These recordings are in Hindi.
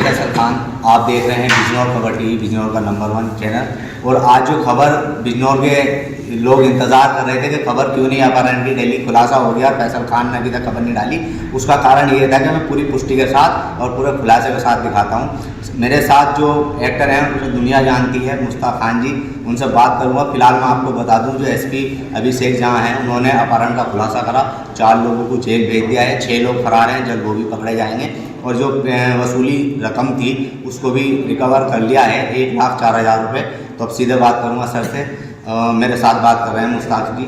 फैसल खान, आप देख रहे हैं बिजनौर खबर टीवी, बिजनौर का नंबर 1 चैनल। और आज जो खबर बिजनौर के लोग इंतज़ार कर रहे थे कि खबर क्यों नहीं अपहरण डेली खुलासा हो गया, फैसल खान ने अभी तक खबर नहीं डाली, उसका कारण ये था कि मैं पूरी पुष्टि के साथ और पूरे खुलासे के साथ दिखाता हूँ। मेरे साथ जो एक्टर हैं उसे दुनिया जानती है, मुश्ताक खान जी, उनसे बात करूँगा। फिलहाल मैं आपको बता दूं, जो एसपी अभिषेक जहाँ हैं उन्होंने अपहरण का खुलासा करा, 4 लोगों को जेल भेज दिया है, 6 लोग फरार हैं, जल्द वो भी पकड़े जाएंगे। और जो वसूली रकम थी उसको भी रिकवर कर लिया है, 1,04,000 रुपये। तो अब सीधे बात करूँगा सर से। मेरे साथ बात कर रहे हैं मुश्ताक जी।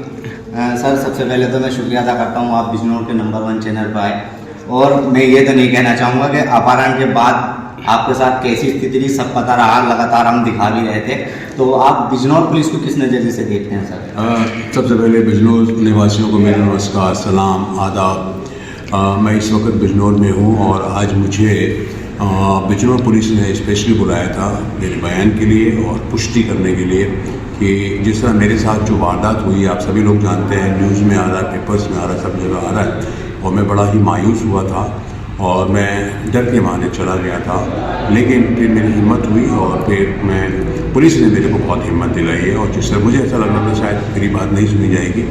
सर, सबसे पहले तो मैं शुक्रिया अदा करता हूँ आप बिजनौर के नंबर 1 चैनल पर आए। और मैं ये तो नहीं कहना चाहूँगा कि अपहरण के बाद आपके साथ कैसी स्थिति थी, सब पता रहा, लगातार हम दिखा भी रहे थे। तो आप बिजनौर पुलिस को किस नज़रिए से देखते हैं सर? सबसे पहले बिजनौर निवासियों को मेरा नमस्कार, सलाम, आदाब। मैं इस वक्त बिजनौर में हूँ और आज मुझे बिजनौर पुलिस ने स्पेशली बुलाया था मेरे बयान के लिए और पुष्टि करने के लिए कि जिस तरह मेरे साथ जो वारदात हुई, आप सभी लोग जानते हैं, न्यूज़ में आ रहा है, पेपर्स में आ रहा है, सब जगह आ रहा है। और मैं बड़ा ही मायूस हुआ था और मैं डर के मारे चला गया था। लेकिन फिर मेरी हिम्मत हुई और फिर पुलिस ने मेरे को बहुत हिम्मत दिलाई है। और जिससे मुझे ऐसा लग रहा था शायद मेरी बात नहीं सुनी जाएगी,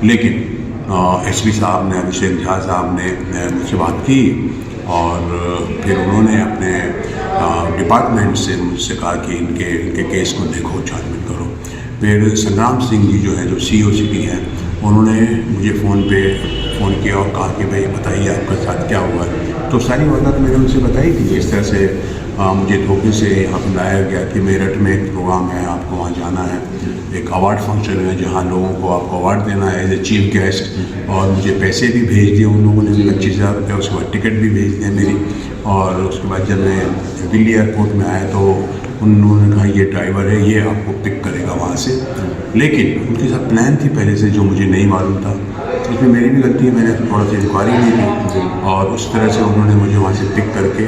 लेकिन एसपी साहब ने, अभिषेक झा साहब ने मुझसे बात की और फिर उन्होंने अपने डिपार्टमेंट से मुझसे कहा कि इनके केस को देखो, छानबीन करो। फिर संग्राम सिंह जी जो है, जो COCP हैं, उन्होंने मुझे फ़ोन किया और कहा कि भाई बताइए आपके साथ क्या हुआ है। तो सारी बात मैंने उनसे बताई थी। इस तरह से मुझे धोखे से यहाँ पर लाया गया कि मेरठ में एक प्रोग्राम है, आपको वहाँ जाना है, एक अवार्ड फंक्शन है जहाँ लोगों को आपको अवार्ड देना है एज ए चीफ गेस्ट। और मुझे पैसे भी भेज दिए उन लोगों ने, 25,000 रुपये। उसके बाद टिकट भी भेज दिया मेरी। और उसके बाद जब मैं दिल्ली एयरपोर्ट में आया तो उन्होंने कहा ये ड्राइवर है, ये आपको पिक करेगा वहाँ से। लेकिन उनके साथ प्लान थी पहले से जो मुझे नहीं मालूम था। इसमें मेरी भी गलती है, मैंने थोड़ा सा इंक्वायरी नहीं की और उस तरह से उन्होंने मुझे वहाँ से पिक करके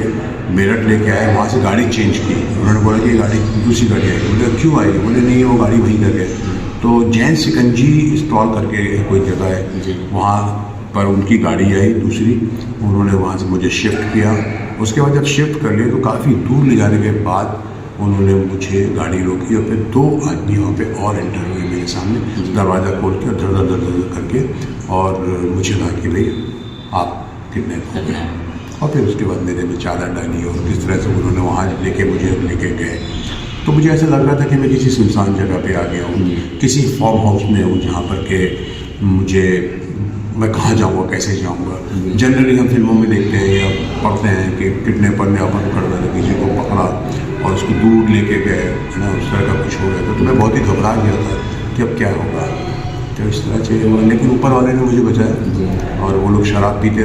मेरठ लेके आए। वहाँ से गाड़ी चेंज की, उन्होंने बोला कि गाड़ी दूसरी गाड़ी आई। बोले क्यों आई? बोले नहीं, वो गाड़ी वहीं कर गए। तो जैन सिकंजी इंस्टॉल करके कोई जगह है, वहाँ पर उनकी गाड़ी आई दूसरी। उन्होंने वहाँ से मुझे शिफ्ट किया। उसके बाद जब शिफ्ट कर लिए तो काफ़ी दूर ले जाने के बाद उन्होंने मुझे गाड़ी रोकी और फिर 2 आदमी वहाँ पे और एंटर हुए मेरे सामने, दरवाज़ा खोल के और धड़ करके, और मुझे कहा कि भाई आप किडनैप हो गए। और फिर उसके बाद मेरे में चादर डाली और किस तरह से उन्होंने वहाँ लेके गए। तो मुझे ऐसा लग रहा था कि मैं किसी सुनसान जगह पे आ गया हूँ, किसी फार्म हाउस में हूँ जहाँ पर के मैं कहाँ जाऊँगा, कैसे जाऊँगा। जनरली हम फिल्मों में देखते हैं या पढ़ते हैं कि किडनैपर ने अपहरण कर दिया, किसी को पकड़ा और उसको दूर लेके गए, है ना, उस तरह का कुछ हो गया था। तो मैं बहुत ही घबरा गया था कि अब क्या होगा। तो इस तरह से, लेकिन ऊपर वाले ने मुझे बचाया। और वो लोग शराब पीते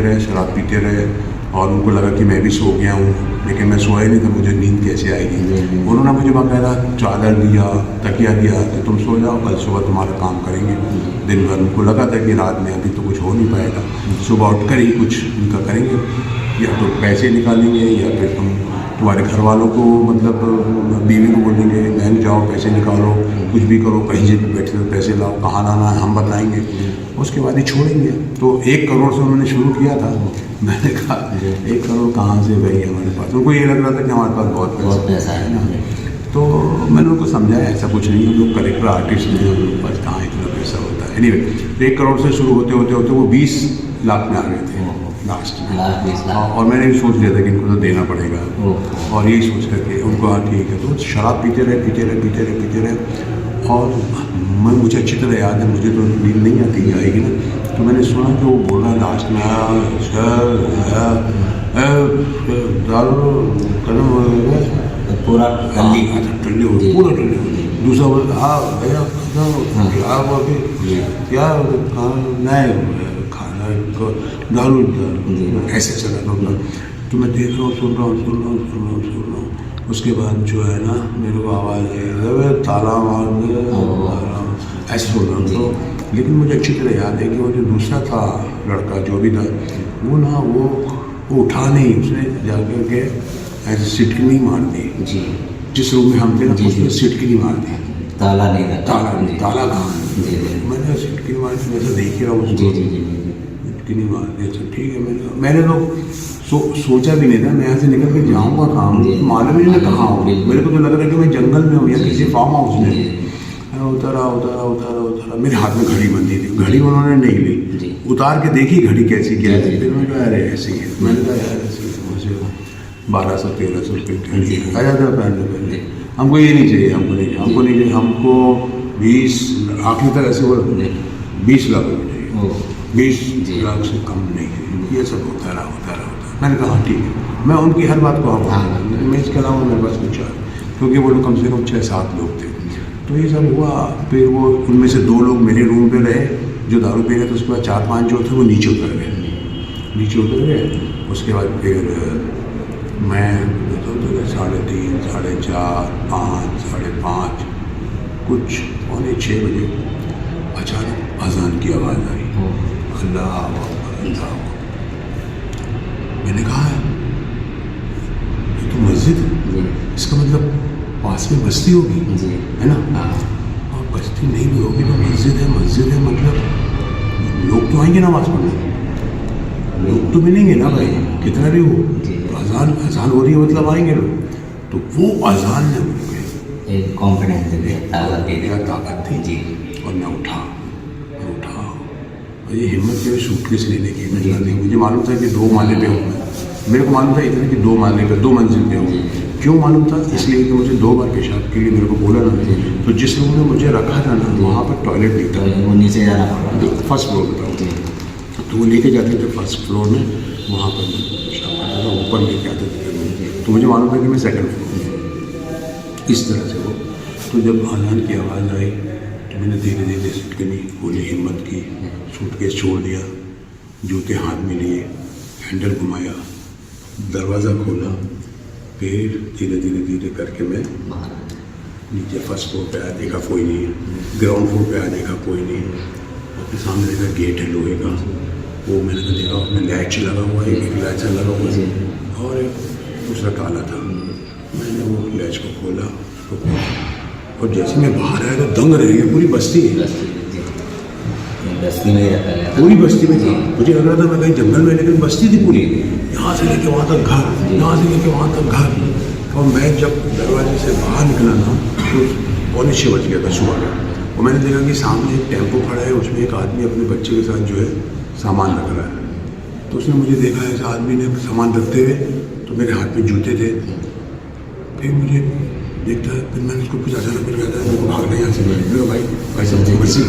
रहे और उनको लगा कि मैं भी सो गया हूँ, लेकिन मैं सोया नहीं था, मुझे नींद कैसे आएगी। उन्होंने मुझे बाकायदा चादर दिया, तकिया दिया कि तुम सो जाओ, कल सुबह तुम्हारा काम करेंगे। दिन भर उनको लगा था कि रात में अभी तो कुछ हो नहीं पाएगा, सुबह उठकर ही कुछ उनका करेंगे, या तो पैसे निकालेंगे या फिर तुम्हारे घर वालों को, मतलब बीवी को बोलेंगे बैंक जाओ, पैसे निकालो, कुछ भी करो, कहीं से बैठे तो पैसे लाओ, कहाँ लाना है हम बताएंगे, उसके बाद ही छोड़ेंगे। तो 1 करोड़ से उन्होंने शुरू किया था। मैंने कहा 1 करोड़ कहाँ से भाई हमारे पास? उनको ये लग रहा था कि हमारे पास बहुत पैसा है ना। तो मैंने उनको समझाया ऐसा कुछ नहीं, हम लोग करेक्टर आर्टिस्ट नहीं, हम लोग पास कहाँ इतना पैसा होता है। एनीवे, 1 करोड़ से शुरू होते वो 20 लाख में आ गए थे लास्ट में। और मैंने भी सोच लिया था कि इनको तो देना पड़ेगा, और यही सोच करके उनको, हाँ ठीक है। तो शराब पीते रहे। और मुझे अच्छी तरह याद है, मुझे तो नींद नहीं आएगी ना, तो मैंने सुना कि वो बोल रहा लास्ट में, दारू कदम पूरा टल्ली हो गई, पूरा टल्ली हो गई। दूसरा बोल, हाँ भैया क्या नहीं खाना, दारू ऐसे चला रहा। तो मैं देख रहा हूँ, सुन रहा हूँ। उसके बाद जो है ना, मेरे को आवाज़ आई, ताला मार दे, ऐसे सुन रहा हूँ। तो लेकिन मुझे अच्छी तरह याद है कि वो जो दूसरा था लड़का जो भी था, वो ना वो उठा नहीं, उसने जाकर के ऐसे सिटकनी मार दी जी। जिस रूम में हम थे ना, उसने सिटकनी मार दी। ताला नहीं था, ताला कहाँ? मैंने सिटकनी मार दी, मैं तो देख ही रहा हूँ उसको। झटके नहीं मार दिया। अच्छा ठीक है, मैंने तो सोचा भी नहीं था मैं यहाँ से निकल के जाऊँगा कहाँ, मालूम ही नहीं मैं कहाँ हूँ। मेरे को तो लग रहा है कि मैं जंगल में हूँ या किसी फार्म हाउस में। उतारा मेरे हाथ में घड़ी बंधी थी, घड़ी उन्होंने नहीं ली, उतार के देखी घड़ी कैसी क्या है। फिर मैंने कहा अरे ऐसी है, मैंने कहा यार ऐसी मुझे 1200-1300 रुपये आ जाता है पहले। हमको ये नहीं चाहिए, हमको नहीं चाहिए, हमको 20 आखिरी तक ऐसे बोला 20 लाख रुपये चाहिए, 20 लाख से कम नहीं है। ये सब होता रहा। मैंने कहा हाँ ठीक है, मैं उनकी हर बात को मैं इसके अलावा मेरे पास कुछ क्योंकि वो लोग कम से कम 6-7 लोग थे। तो ये सब हुआ। फिर वो उनमें से 2 लोग मेरे रूम पे रहे जो दारू पी रहे थे। उसके बाद 4-5 जो थे वो नीचे उतर गए। उसके बाद फिर मैं 3:30, 4:30, 5, 5:30 कुछ 5:45 बजे अचानक अजान की आवाज़ आई। अल्लाह। मैंने कहा ये तो मस्जिद है, इसका मतलब पास में बस्ती होगी, है ना? और बस्ती नहीं भी होगी तो मस्जिद है मतलब लोग तो आएंगे नमाज पढ़ने, लोग तो मिलेंगे ना भाई, कितना भी हो। तो अजान हो रही है मतलब आएंगे लोग। तो वो अजान ने मुझे एक कॉन्फिडेंस ताकत थी। और मैं उठा और ये हिम्मत मेरी सूटकेस लेने की। मुझे मालूम था कि 2 माले पे हूँ। मेरे को मालूम था इतने कि 2 माले पे 2 मंजिल पे हूँ। क्यों मालूम था? इसलिए कि मुझे 2 बार पेशाब के लिए मेरे को बोला ना। तो जिस रूम में मुझे रखा था ना वहाँ पर टॉयलेट नहीं था, वो नीचे जाना पड़ा, फर्स्ट फ्लोर पर। तो वो लेके जाते थे फर्स्ट फ्लोर में, वहाँ पर पेशाब करता था, ऊपर लेके आते थे। तो मुझे मालूम था कि मैं सेकंड फ्लोर। इस तरह से वो। तो जब अजान की आवाज़ आई तो मैंने धीरे धीरे सिटकनी बोली, हिम्मत की, सूटकेस छोड़ दिया, जूते हाथ में लिए, हैंडल घुमाया, दरवाज़ा खोला। फिर धीरे करके मैं नीचे फर्स्ट फ्लोर पे आया, देखा कोई नहीं है। ग्राउंड फ्लोर पे आया, देखा कोई नहीं है। और फिर सामने देखा गेट है लोहे का, वो मैंने देखा उसमें लैच लगा हुआ है, एक लैच लगा हुआ है और एक दूसरा ताला था। मैंने वो लैच को खोला, और जैसे मैं बाहर आया तो दंग रह गया। पूरी बस्ती है, पूरी बस्ती में थी। मुझे लग रहा था मैं कहीं जंगल में, लेकिन बस्ती थी पूरी, यहाँ से लेके वहाँ तक घर, यहाँ से लेके वहाँ तक घर। और मैं जब दरवाजे से बाहर निकला ना तो 5:45 बज गया था सुबह का। और मैंने देखा कि सामने एक टेम्पो खड़ा है, उसमें एक आदमी अपने बच्चे के साथ जो है सामान रख रहा है। तो उसने मुझे देखा, ऐसा आदमी ने सामान रखते हुए, तो मेरे हाथ में जूते थे। फिर मुझे देखता है, फिर मैंने उसको कुछ अचानक मिल गया था, मेरे को भागना यहाँ से मेरे भाई कैसे मस्जिद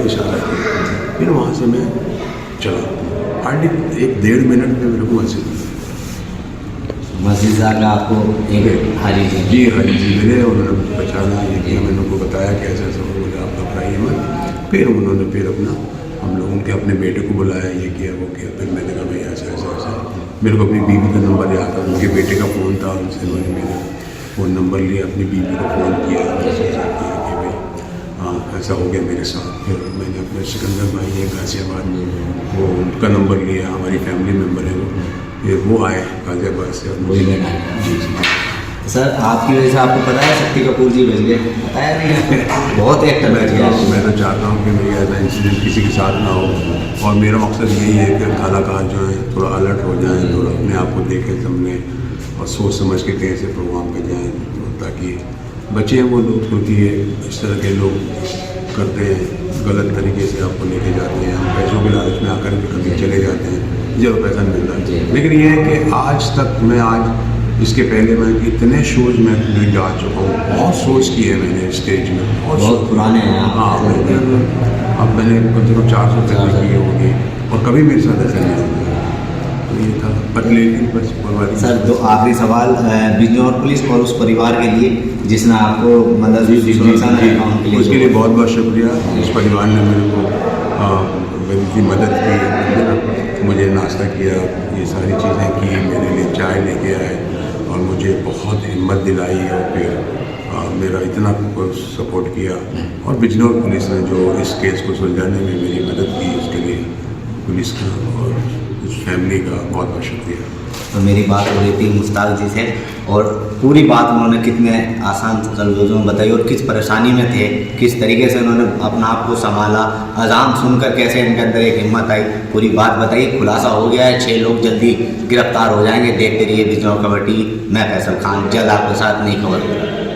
इशारा किया। फिर वहाँ से मैं चला, हार्डली 1-1.5 मिनट में मेरे को मस्जिद जाकर आपको एक हाजी जी मिले। उन्होंने पहचाना, ये किया, मैंने उनको बताया कि ऐसा ऐसा बोला, आप घबराइए मत। फिर उन्होंने अपना हम लोगों के अपने बेटे को बुलाया, ये किया वो किया। फिर मैंने कहा भाई ऐसा मेरे को अपनी बीवी का नंबर याद था, उनके बेटे का फ़ोन था, उनसे मैंने मेरा फ़ोन नंबर लिया, अपनी बीवी को फ़ोन किया, ऐसा किया कि भाई हाँ ऐसा हो गया मेरे साथ। फिर मैंने अपने सिकंदर भाई है गाज़ियाबाद में, वो उनका नंबर लिया, हमारी फैमिली मेम्बर है वो आए गाज़ियाबाद से। जी सर आपकी वजह से आपको पता है शक्ति कपूर जी बच गए, बताया नहीं? बहुत एक्टर बच गया। मैं तो चाहता हूँ कि मेरी ऐसा इंसिडेंट किसी के साथ ना हो। और मेरा मकसद यही है कि कलाकार जो है थोड़ा अलर्ट हो जाएं, थोड़ा अपने आप को देखें सामने और सोच समझ के कैसे प्रोग्राम पे जाएँ, ताकि बचे हैं वो लोग, क्योंकि इस तरह के लोग करते हैं, गलत तरीके से आपको लेके जाते हैं। हम पैसों के लालच में आकर के कभी चले जाते हैं, जब पैसा मिलता है। लेकिन ये है कि आज तक मैं इसके पहले मैं इतने शोज़ में भी जा चुका हूँ, बहुत शोज़ किए मैंने स्टेज में, बहुत पुराने हैं। हाँ अब मैंने कम से कम 400 तक किए होंगे, और कभी मेरे साथ ऐसा नहीं होता। तो ये था पतले बस। सर दो आखिरी सवाल, बिजनौर पुलिस और उस परिवार के लिए जिसने आपको मतलब उसके लिए बहुत बहुत शुक्रिया। उस परिवार ने मेरे को मेरी मदद की, मुझे नाश्ता किया, ये सारी चीज़ें की, मेरे लिए चाय लेके आए और मुझे बहुत हिम्मत दिलाई। और फिर मेरा इतना सपोर्ट किया। और बिजनौर पुलिस ने जो इस केस को सुलझाने में मेरी मदद की, उसके लिए पुलिस का और उस फैमिली का बहुत बहुत शुक्रिया। तो मेरी बात हो रही थी मुश्ताक जी से, और पूरी बात उन्होंने कितने आसान लफ्ज़ों में बताई और किस परेशानी में थे, किस तरीके से उन्होंने अपना आप को संभाला, अजान सुनकर कैसे इनके अंदर एक हिम्मत आई, पूरी बात बताई। खुलासा हो गया है, 6 लोग जल्दी गिरफ्तार हो जाएंगे। देखते रहिए बिजनौर खबर टीवी। मैं फैसल खान, जल्द आपके साथ नई खबर।